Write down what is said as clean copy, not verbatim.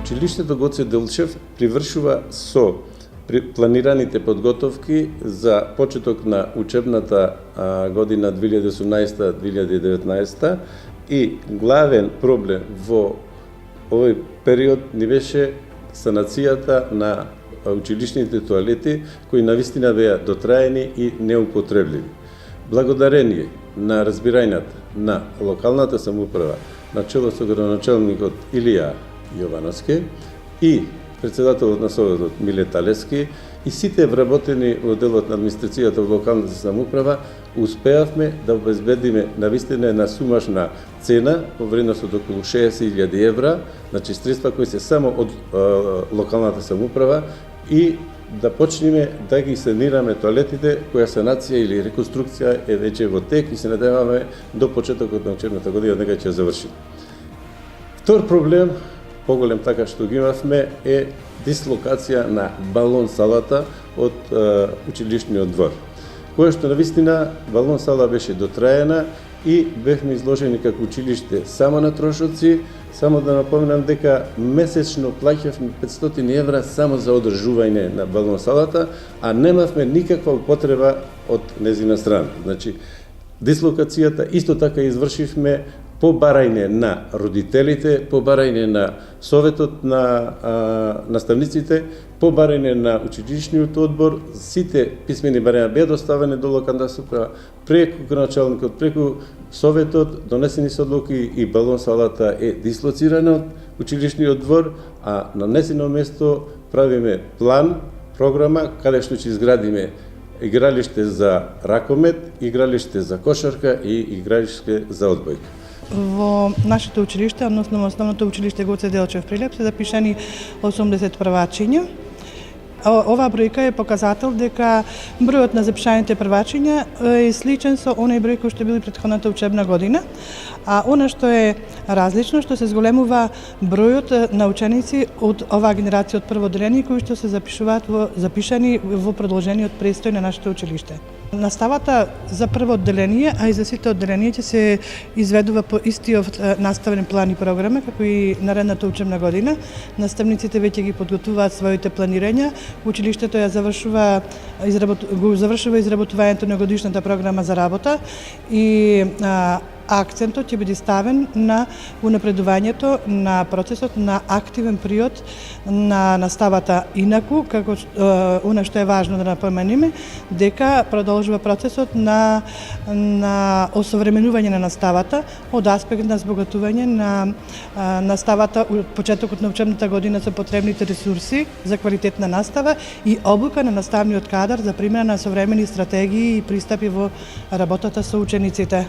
Училиштето Гоце Делчев привршува со планираните подготовки за почеток на учебната година 2018-2019 и главен проблем во овој период ни беше санацијата на училишните тоалети, кои навистина беа дотраени и неупотребливи. Благодарение на разбирањата на локалната самоуправа, на чело со градоначалникот Илија Јовановски и председателот на Советот Миле Талевски и сите вработени во делот на администрацијата во локалната самоуправа, успеавме да обезбедиме навистина една сумашна цена во вредност од околу 60.000 евра, значи средства кои се само од локалната самоуправа и да почнеме да ги санираме тоалетите, која санација или реконструкција е веќе во тек и се надеваме до почетокот на учебната година дека ќе заврши. Втор проблем, поголем така што ги имавме, е дислокација на балон салата од училишниот двор, која што навистина балон сала беше дотраена и бевме изложени како училиште само на трошоци. Само да напоменам дека месечно плаќавме 500 евра само за одржување на балон салата, а немавме никаква употреба од незина страна. Значи, дислокацијата исто така извршивме по барање на родителите, по барање на советот на наставниците, по барање на училишниот одбор. Сите писмени барања беа доставени до локалната самоуправа преку градоначалникот, преку советот, донесени се одлуки и балон салата е дислоцирана од училишниот двор, а на незино место правиме план, програма, каде што ќе изградиме игралиште за ракомет, игралиште за кошарка и игралиште за одбојка. Во нашето училиште, односно во основното училиште Гоце Делчев Прилеп, се запишани 80 првачиња. Оваа бројка е показател дека бројот на запишаните првачиња е сличен со оној број кој што бил претходната учебна година, а она што е различно, што се зголемува бројот на ученици од оваа генерација од прво одделение кои што се запишани во продолжениот престој на нашето училиште. Наставата за прво одделение, а и за сите одделенија ќе се изведува по истиот наставен план и програма како и наредната учебна година. Наставниците веќе ги подготвуваат своите планирања. Училиштето ја завршува изработувањето на годишната програма за работа и акцентот ќе биде ставен на унапредувањето на процесот на активен период на наставата. Инаку, како она што е важно да напоменеме, дека продолжува процесот на осовременување на наставата од аспект на збогатување на наставата од почетокот на учебната година со потребните ресурси за квалитетна настава и обука на наставниот кадар за примена на современи стратегии и пристапи во работата со учениците.